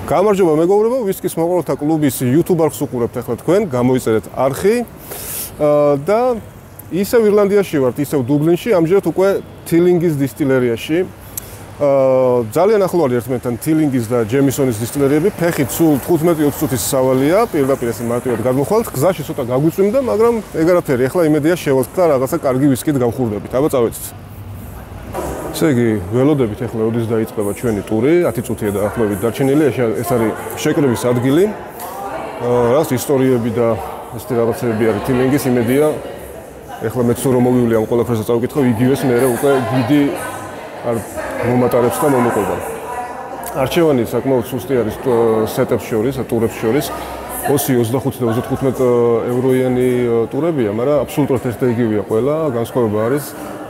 გამარჯობა მეგობრებო, ვისკის მოყოლთა კლუბის YouTube არხს უყურებთ ახლა თქვენ, გამოიწერეთ არხი და ისევ ირლანდიაში ვართ, ისევ დუბლინში, ამჯერად უკვე თილინგის დისტილერიაში. ძალიან ახლო არის ერთმანეთთან თილინგის და ჯემისონის დისტილერიები, ფეხით სულ 15-20 წუთის სავალია, პირდაპირ ესე მარტივად გადმოხვალთ, გზაში ცოტა გაგვიწვიმდა, მაგრამ ეგ არაფერი, ახლა იმედია შევალთ და რაღაცა კარგი ვისკით გავხურდებით. აბა წავედით. ესე იგი, ველოდებით ახლა როდის დაიწყება ჩვენი ტური, 10 წუთია დაახლოებით დარჩენილი, ეს არის შეკრების ადგილი. რაც ისტორიები და ესეთი რაღაცები არის თილინგის, იმედია ახლა მეც რომ მოვივლი ამ ყველაფერზე წავკითხო, იგივეს მერე უკვე გიდი არ მომატარებს და მომოყვება. არჩევანი საკმაოდ სუსტი არის სეტებს შორის, ტურებს შორის. 20-25 და 35 ევროიანი ტურებია, მაგრამ აბსოლუტურად ერთ და იგივეა ყველა, განსხვავება არის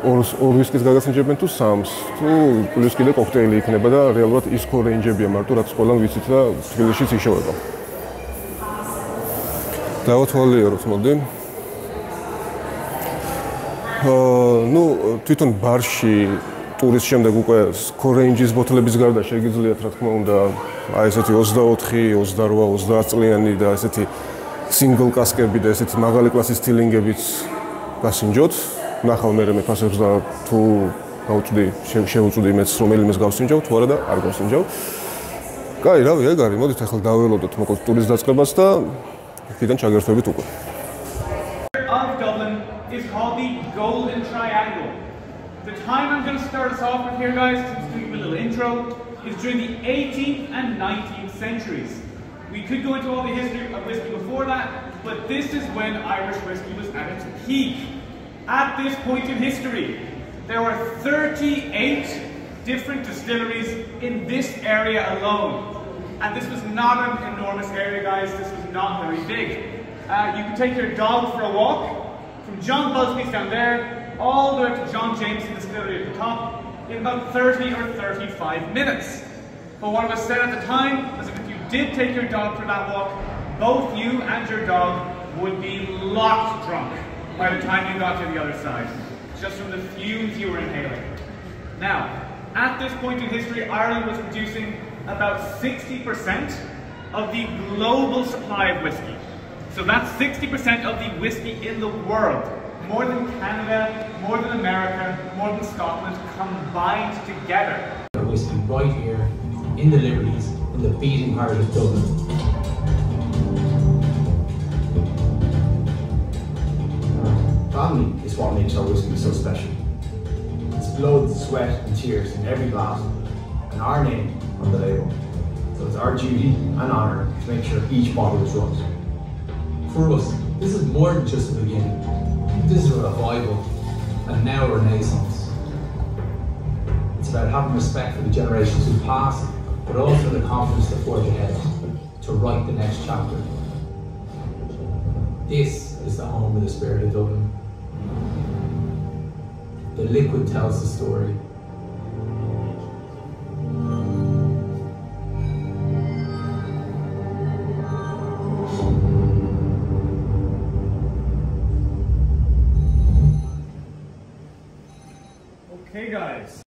ორ ვისკის გაგაცნობენ თუ სამს. თუ პლუს კიდე კოქტეილი იქნება და რეალურად ის კორეინჯებია მარტო რაც ყველამ ვიცით და თბილისშიც იშოვება. დავათვალიეროთ, მოდი. ნუ თვითონ ბარში ტურის შემდეგ უკვე კორეინჯის ბოთლების გარდა შეგიძლიათ რა თქმა უნდა აი ესეთი 24, 28, 30 წლიანი და ესეთი სინგლ კასკები და ესეთი მაღალი კლასის თილინგებიც გასინჯოთ. ნახავ მე მეფასებს და თუ გავწვდი, შევუწვდი მეც რომელიმეს გავსინჯავ, თუ არა და არ გავსინჯავ. კაი, რავი, ეგ არის. მოდით ახლა დაველოდოთ მოკლედ ტურის დაწყებას და იქიდან ჩაგერთვებით უკვე. Of Dublin is called the Golden Triangle. The time I'm going to start us off with here, guys, to give you a little intro, is during the 18th and 19th centuries. We could go into all the history of whiskey before that, but this is when Irish whiskey was at its peak. At this point in history, there were 38 different distilleries in this area alone. And this was not an enormous area, guys. This was not very big. You could take your dog for a walk from John Busby's down there all the way to John Jameson Distillery at the top in about 30 or 35 minutes. But what was said at the time was that if you did take your dog for that walk, both you and your dog would be locked drunk by the time you got to the other side, just from the fumes you were inhaling. Now, at this point in history, Ireland was producing about 60% of the global supply of whiskey. So that's 60% of the whiskey in the world. More than Canada, more than America, more than Scotland combined together. Whiskey right here in the Liberties, in the beating heart of Dublin. Family is what makes our whiskey so special. It's blood, sweat and tears in every glass and our name on the label. So it's our duty and honour to make sure each bottle is right. For us, this is more than just the beginning. This is a revival and now a renaissance. It's about having respect for the generations who passed, but also the confidence to forge ahead, to write the next chapter. This is the home of the spirit of Dublin. The liquid tells the story. Okay, guys.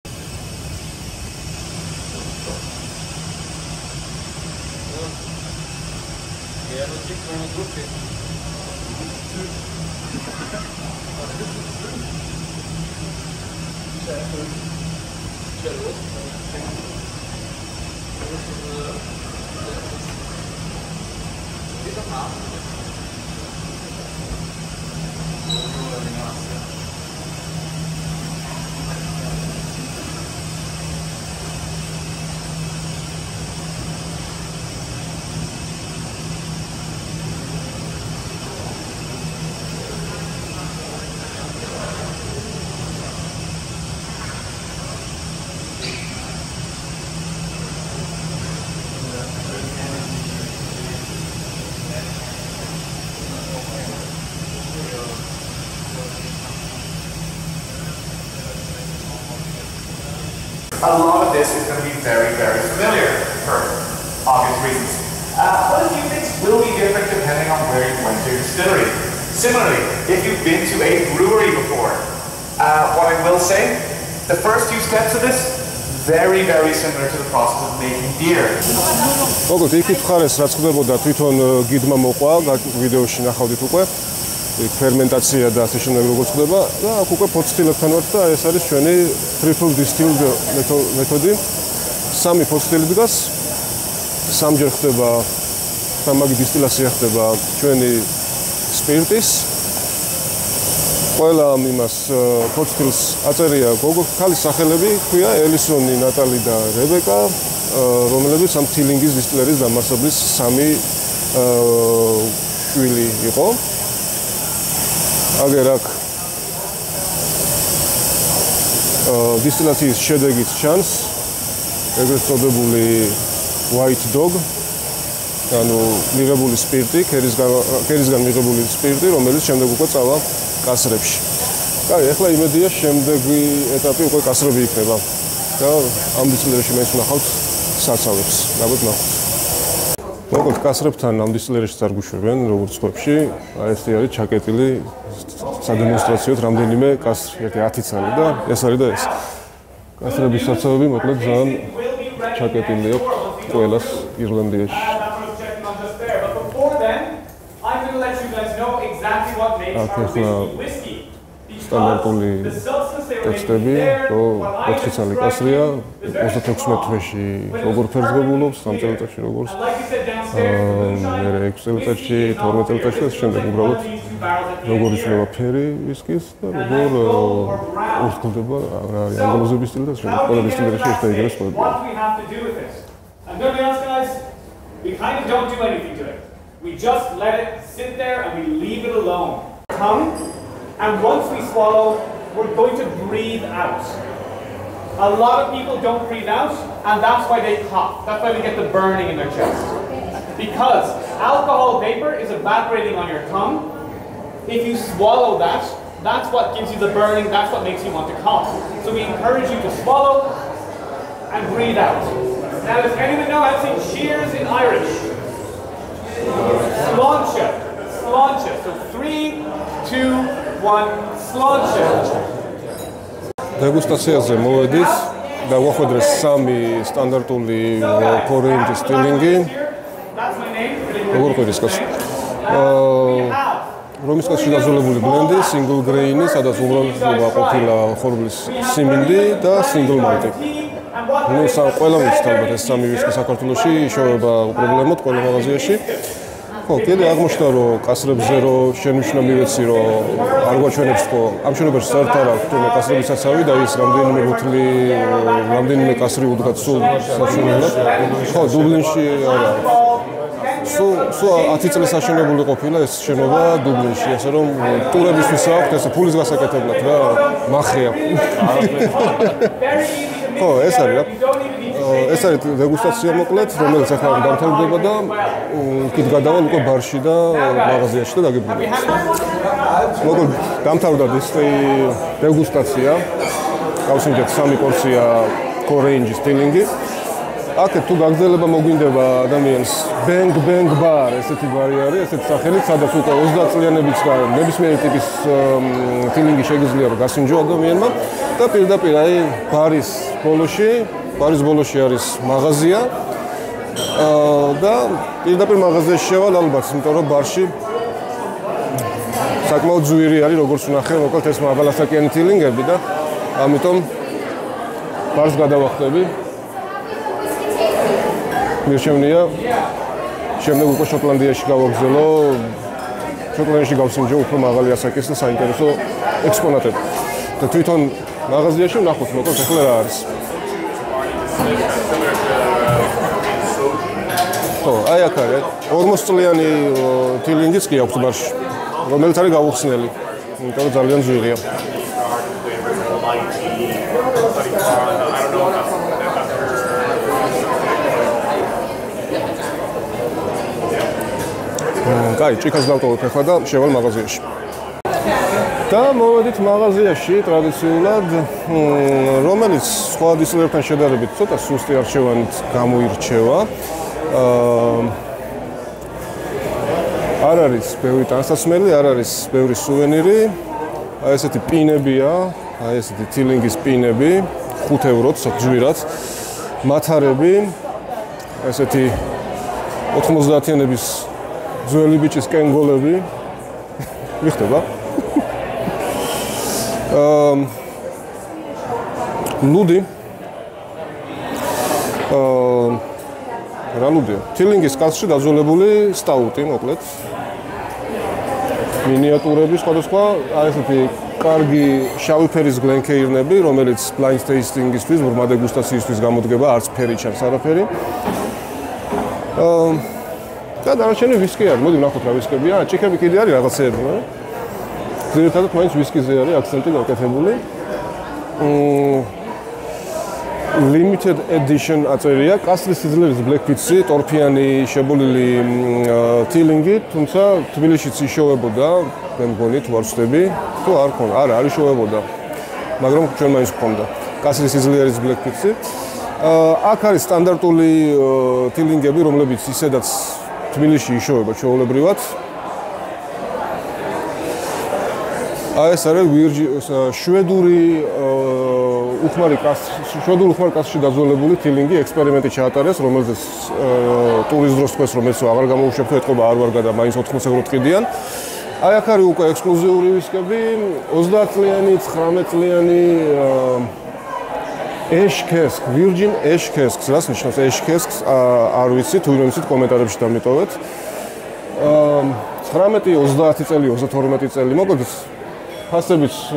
A lot of this is going to be very, very familiar for obvious reasons. But a few things will be different depending on where you went to your distillery. Similarly, if you've been to a brewery before, what I will say, the first few steps of this, very, very similar to the process of making beer. როგორც იქით ხარეს რაც ხდებოდა თვითონ გიდმა მოყვა ვიდეოში ნახავდით უკვე ფერმენტაცია და ასე შემდეგ როგორც ხდება და აქ უკვე ფოცდილებთან ვართ და ეს არის ჩვენი triple distilled მეთოდი. სამი ფოცდილი დგას, სამჯერ ხდება სამაგი დისტილაცია ხდება ჩვენი სპირტის. ყველა იმას ფოცდილს აწერია გოგო ქალის სახელები, ქვია ელისონი, ნატალი და რებეკა, რომლებიც ამ თილინგის დისტილერიის დამარცხების სამი შვილი იყო. აგერ აქ დისტილაციის შედეგიც ჩანს, ეგრეთ წოდებული white dog, ანუ მიღებული სპირტი, ქერისგან მიღებული სპირტი, რომელიც შემდეგ უკვე წავა კასრებში. კაი, ახლა იმედია შემდეგი ეტაპი უკვე კასრები იქნება და ამ დისტილერიაში მეც ვნახავთ საცავებს, ნაბოდ ნახავთ. როგორც კასრებთან ამ დისტილერიაში არ გვიშვებიან, როგორც ხებში, ესე არის ჩაკეტილი სადემონსტრაციოდ რამდენიმე კასრი, 10 წელი და ეს არის და ეს. კასრების საცავები მოკლედ ძალიან ჩაკეტილი აქვს ყველას ირლანდიაში. სტანდარტული ტექსტები, 4 წელი კასრია, 36 თვეში როგორ ფერზგებულობს, 3 წელიწადში როგორც, მერე 6 წელიწადში, 12 წელიწადში და შემდეგ უბრალოდ როგორ იცვლება ფერი ვისკის და როგორ ურთულდება ანგლოზების სტილი და შემდეგ ყველა დისტილერიაში ეს დაიგებს ყველა. We kind of don't do anything to it. We just let it sit there and we leave it alone. Tongue, and once we swallow, we're going to breathe out. A lot of people don't breathe out, and that's why they cough. That's why they get the burning in their chest. Because alcohol vapor is evaporating on your tongue. If you swallow that, that's what gives you the burning, that's what makes you want to cough. So we encourage you to swallow and breathe out. Now, does anyone know how to say cheers in Irish? Sláinte. Sláinte. So 3, 2, 1, sláinte. Degustაციაზე მოვედით და გვახვედრეს სამი სტანდარტული კორეინჯი სტილინგი. როგორ ყვირის კაცი? რომის კაცში დაზოლებული ბლენდი, single grain-ი, სადაც უბრალოდ ყოფილა ხორბლის სიმინდი და single malt-ი. ნუ ყველა ვიცით ალბათ ეს სამი ვისკი საქართველოში იშოვება უპრობლემოდ ყველა მაღაზიაში. ხო, კიდე აღმოჩნდა რომ კასრებზე რომ შენიშნა მივეცი რომ არ გვაჩვენებს ხო ამ შენობებში საერთოდ არ აქვს თუმცა კასრების საცავი და ის რამდენიმე ბოთლი რამდენიმე კასრი უდგათ სულ საშუალებლად. ხო, დუბლინში არა. სულ 10 წელი საშენებული ყოფილა ეს შენობა დუბლინში, ასე რომ ტურებისთვის აქვს ესე ფულის გასაკეთებლად რა, მახეა. ხო, ეს არის რა. ეს არის დეგუსტაცია მოკლედ, რომელიც ახლა დამთავრდება და იქით გადავალ უკვე ბარში და მაღაზიაში და დაგებრუნებთ. მოკლედ დამთავრდა ეს დეგუსტაცია. გავსინჯეთ 3 პორცია კორეინჯი სტილინგი. აქეთ თუ გაგრძელება მოგვინდება ადამიანს Bang Bang Bar, ესეთი ბარი არის, ესეთი სახელით, სადაც უკვე 30 წლიანებიც და ნებისმიერი ტიპის სტილინგი შეგიძლია რომ გასინჯო ადამიანმა და პირდაპირ აი ბარის ბოლოში არის მაღაზია და პირდაპირ მაღაზიაში შევალ ალბათ, იმიტომ რომ ბარში საკმაოდ ძვირი არის, როგორც ვნახე, მოკლედ ეს მაღალასაკიანი სტილინგები და ამიტომ ბარს გადავახტები. მირჩევნია შემდეგ უკვე შოტლანდიაში გავაგზავნო, შოტლანდიაში გავსინჯო უფრო მაღალი ასაკის და საინტერესო ექსპონატები. და თვითონ მაღაზიაში ვნახოთ, მოკლედ ახლა რა არის. ხო, აი აქ არის 40 წლიანი თილინგიც კი აქვს ბარში, რომელიც არის გაუხსნელი, იმიტომ რომ ძალიან ძვირია. კაი, ჭიქას დავტოვებ ახლა და შევალ მაღაზიაში. და მოვედით მაღაზიაში ტრადიციულად, რომელიც სხვა დისტილერთან შედარებით ცოტა სუსტი არჩევანით გამოირჩევა. არ არის ბევრი ტანსაცმელი, არ არის ბევრი სუვენირი. აი ესეთი პინებია, აი ესეთი თილინგის პინები. 5 ევროც ჯვირად. მათარები ესეთი 90-იანების ძველი ბიჭის კენგოლები მიხდება. ლუდი რა ლუდია? თილინგის კასში დაძველებული სტაუტი, მოკლედ. მინიატურები სხვადასხვა, ესეთი კარგი შავი ფერის გლენკეირნები, რომელიც blind tasting-ისთვის, ბრმა დეგუსტაციისთვის გამოდგება, არც ფერი ჩანს არაფერი. და დანარჩენი ვისკი არის. მოდი ვნახოთ რა ვისკებია. ჭიქები კიდე არის რაღაცეები, რა. ძირითადად მაინც ვისკიზე არის აქცენტი გაკეთებული. Limited edition აწერია, კასრის სიძლევის black pizza, ტორფიანი შებოლილი თილინგი, თუმცა თბილისშიც იშოვებოდა, მე მგონი თუ არ ვწდები, თუ არ ქონდა, არა, არ იშოვებოდა. მაგრამ ჩვენ მაინც გვქონდა კასრის სიძლევის black pizza. აქ არის სტანდარტული თილინგები, რომლებიც ისედაც თბილისში იშოვება ჩვეულებრივად. ეს არის შვედური უხმარი კასში დაძველებული თილინგი ექსპერიმენტი ჩაატარეს, რომელზეც ტურის დროს თქვეს, რომ ეს აღარ გამოუშვებთ, ეთყობა არ ვარ გადა, მაინც 80 ევროთ ყიდიან. აი აქ არის უკვე ექსკლუზიური ვისკები, 30 წლიანი, 19 წლიანი ეშქესკ, Virgin ეშქესკს, რას ნიშნავს ეშქესკს, არ ვიცი, თუ ვინმე კომენტარებში დამიტოვეთ. 19, 30 წელი, 32 წელი, მოკლედ ფასებიც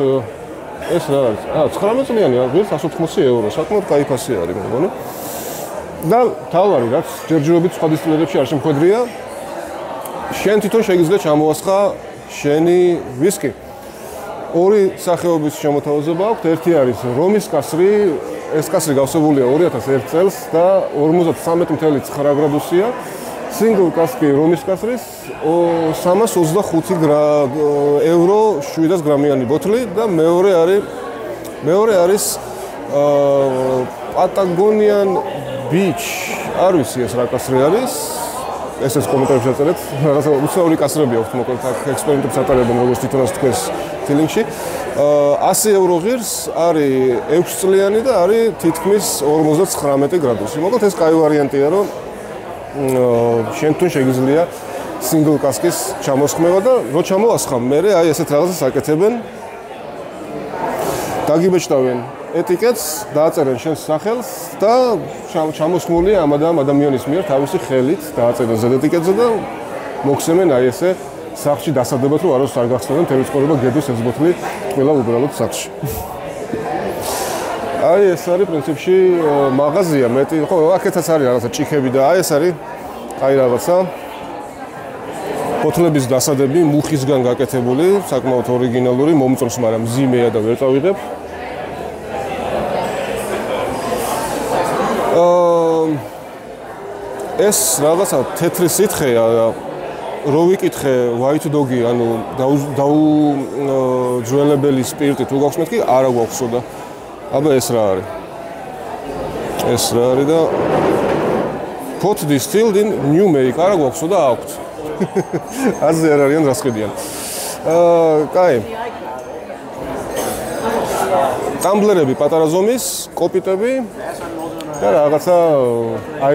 ეს რა არის? 19 წლიანი, ღირს 180 евро, საკმაოდ კაი ფასი არის, მე მგონი. და თავარი, რაც ჯერჯერობით სხვა დისტილერებში არ შემხვედრია, შენ თვითონ შეგიძლია ჩამოასხა შენი ვისკი. ორი სახეობის შემოთავაზება აქვს, ერთი არის რომის კასრი, ეს კასრი გავსებულია 2001 წელს და 53.9 გრადუსია. Single კასკი რომის კასრის 325 евро 700 გრამიანი ბოთლი და მეორე არის Patagonian Beach. არ ვიცი ეს რა კასრი არის. ესეც კომენტარებში აწერეთ. რაღაცა უცნაური კასრები აქვს, მოკლედ აქ ექსპერიმენტებს ატარებენ, როგორც თვითონაც თქვენს თილინგში. 100 евро ღირს არის 6 წლიანი და არის თითქმის 59 გრადუსი. მოკლედ ეს კაი ვარიანტია, რომ შენ თვითონ შეგიძლია single კასკის ჩამოსხმევა და რო ჩამოასხამ, მე აი ესეთ რაღაცას აკეთებენ. დაგიბეჭდავენ ეტიკეტს, დააწერენ შენს სახელს და ჩამოსხმულია ამ ადამიანის მიერ თავისი ხელით დააწერენ ზედ ეტიკეტზე და მოგხსენენ აი ესე სახლში დასადებად, რომ აროს არ გახსნიან თემის ყურება გედოს ეს ბოთლი ყველა უბრალოდ სახლში. აი ეს არის პრინციპში მაღაზია, მეტი, ხო, აქეთაც არის რაღაცა ჭიქები და აი ეს არის აი რაღაცა ბოთლების დასადები მუხისგან გაკეთებული, საკმაოდ ორიგინალური, მომწონს, მაგრამ მძიმეა და ვერ წავიღებ. ეს რაღაცა თეთრი სითხეა, რო ვიკითხე white dog-ი, ანუ დაუძველებელი სპირტი თუ გაქვს მეთქი, არა გვაქვსო და აბა ეს რა არის? ეს რა არის და pot distilled in new make, არა გვაქვსო და აქვთ. აზე არ არიან რას ხედიან. კაი. ტამბლერები პატარა ზომის, კოპიტები და რაღაცა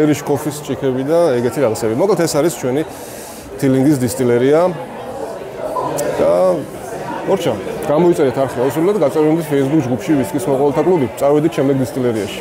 Irish coffee-ს ჭიქები და ეგეთი რაღაცები. მოკლედ ეს არის ჩვენი თილინგის დისტილერია. და ორჩა, გამოიწერეთ არხი აუსრულებლად, გაწევრიანდით Facebook ჯგუფში ვისკის მოყოლთა კლუბი. წავედით შემდეგ დისტილერიაში.